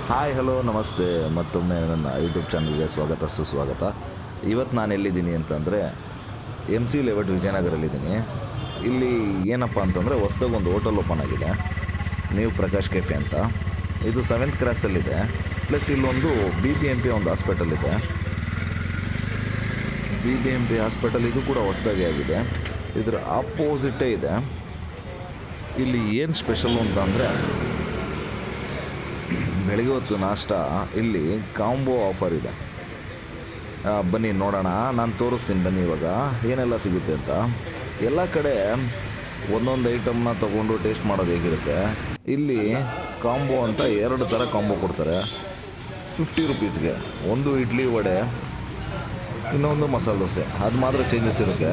Hi hello ನಮಸ್ತೆ. ಮತ್ತೊಮ್ಮೆ ನನ್ನ ಯೂಟ್ಯೂಬ್ ಚಾನಲ್ಗೆ ಸ್ವಾಗತ ಸುಸ್ವಾಗತ. ಇವತ್ತು ನಾನು ಎಲ್ಲಿದ್ದೀನಿ ಅಂತಂದರೆ MC ಲೇಔಟ್ ವಿಜಯನಗರಲ್ಲಿದ್ದೀನಿ. ಇಲ್ಲಿ ಏನಪ್ಪ ಅಂತಂದರೆ ಹೊಸ್ದಾಗಿ ಒಂದು ಹೋಟೆಲ್ ಓಪನ್ ಆಗಿದೆ, ನ್ಯೂ ಪ್ರಕಾಶ್ ಕೆಫೆ ಅಂತ. ಇದು 7th ಕ್ರಾಸಲ್ಲಿದೆ. ಪ್ಲಸ್ ಇಲ್ಲೊಂದು BBMP ಒಂದು ಹಾಸ್ಪಿಟಲ್ ಇದೆ. BBMP ಹಾಸ್ಪಿಟಲ್ ಇದು ಕೂಡ ಹೊಸ್ದಾಗಿ ಆಗಿದೆ. ಇದರ ಆಪೋಸಿಟೇ ಇದೆ. ಇಲ್ಲಿ ಏನು ಸ್ಪೆಷಲ್ಲು ಅಂತಂದರೆ ಬೆಳಗ್ಗೆ ಹೊತ್ತು ನಾಷ್ಟ ಇಲ್ಲಿ ಕಾಂಬೋ ಆಫರ್ ಇದೆ. ಬನ್ನಿ ನೋಡೋಣ, ನಾನು ತೋರಿಸ್ತೀನಿ ಬನ್ನಿ ಇವಾಗ ಏನೆಲ್ಲ ಸಿಗುತ್ತೆ ಅಂತ. ಎಲ್ಲ ಕಡೆ ಒಂದೊಂದು ಐಟಮ್ನ ತೊಗೊಂಡು ಟೇಸ್ಟ್ ಮಾಡೋದು ಹೇಗಿರುತ್ತೆ, ಇಲ್ಲಿ ಕಾಂಬೋ ಅಂತ 2 ಥರ ಕಾಂಬೋ ಕೊಡ್ತಾರೆ 50 ರುಪೀಸ್ಗೆ. ಒಂದು ಇಡ್ಲಿ ವಡೆ, ಇನ್ನೊಂದು ಮಸಾಲೆ ದೋಸೆ. ಅದು ಮಾತ್ರ ಚೇಂಜಸ್ ಇರುತ್ತೆ.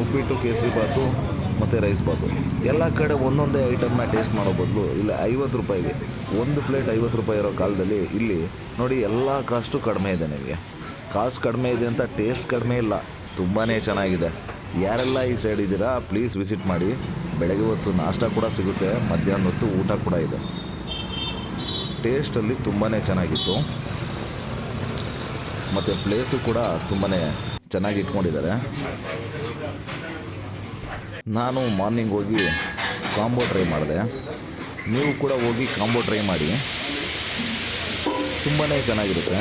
ಉಪ್ಪಿಟ್ಟು, ಕೇಸರಿ ಬಾತು ಮತ್ತು ರೈಸ್ ಬಾತು. ಎಲ್ಲ ಕಡೆ ಒಂದೊಂದೇ ಐಟಮ್ನ ಟೇಸ್ಟ್ ಮಾಡೋ ಬದಲು ಇಲ್ಲಿ 50 ರೂಪಾಯಿಗೆ ಒಂದು ಪ್ಲೇಟ್ 50 ರೂಪಾಯಿ ಇರೋ ಕಾಲದಲ್ಲಿ ಇಲ್ಲಿ ನೋಡಿ ಎಲ್ಲ ಕಾಸ್ಟು ಕಡಿಮೆ ಇದೆ. ನಿಮಗೆ ಕಾಸ್ಟ್ ಕಡಿಮೆ ಇದೆ ಅಂತ ಟೇಸ್ಟ್ ಕಡಿಮೆ ಇಲ್ಲ, ತುಂಬಾ ಚೆನ್ನಾಗಿದೆ. ಯಾರೆಲ್ಲ ಈ ಸೈಡ್ ಇದ್ದೀರಾ ಪ್ಲೀಸ್ ವಿಸಿಟ್ ಮಾಡಿ. ಬೆಳಗ್ಗೆ ಹೊತ್ತು ನಾಷ್ಟ ಕೂಡ ಸಿಗುತ್ತೆ, ಮಧ್ಯಾಹ್ನ ಹೊತ್ತು ಊಟ ಕೂಡ ಇದೆ. ಟೇಸ್ಟಲ್ಲಿ ತುಂಬಾ ಚೆನ್ನಾಗಿತ್ತು ಮತ್ತು ಪ್ಲೇಸು ಕೂಡ ತುಂಬಾ ಚೆನ್ನಾಗಿ ಇಟ್ಕೊಂಡಿದ್ದಾರೆ. ನಾನು ಮಾರ್ನಿಂಗ್ ಹೋಗಿ ಕಾಂಬೋ ಟ್ರೈ ಮಾಡಿದೆ. ನೀವು ಕೂಡ ಹೋಗಿ ಕಾಂಬೋ ಟ್ರೈ ಮಾಡಿ, ತುಂಬಾ ಚೆನ್ನಾಗಿರುತ್ತೆ.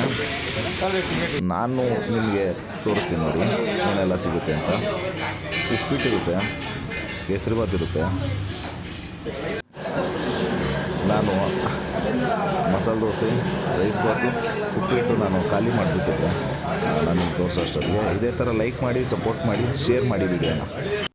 ನಾನು ನಿಮಗೆ ತೋರಿಸ್ತೀನಿ ನೋಡಿ ಏನೆಲ್ಲ ಸಿಗುತ್ತೆ ಅಂತ. ಉಪ್ಪಿಟ್ಟಿರುತ್ತೆ, ಕೇಸರಿ ಬಾತ್ ಇರುತ್ತೆ. ನಾನು ಮಸಾಲೆ ದೋಸೆ, ರೈಸ್ ಬಾತು, ಉಪ್ಪಿಟ್ಟು ನಾನು ಖಾಲಿ ಮಾಡಿಬಿಟ್ಟಿದ್ದೆ. ನಾನು ನಿಮ್ಗೆ ತೋರಿಸೋ ಅಷ್ಟೊತ್ತಿಗೆ ಇದೇ ಥರ ಲೈಕ್ ಮಾಡಿ, ಸಪೋರ್ಟ್ ಮಾಡಿ, ಶೇರ್ ಮಾಡಿ ವಿಡಿಯೋನ.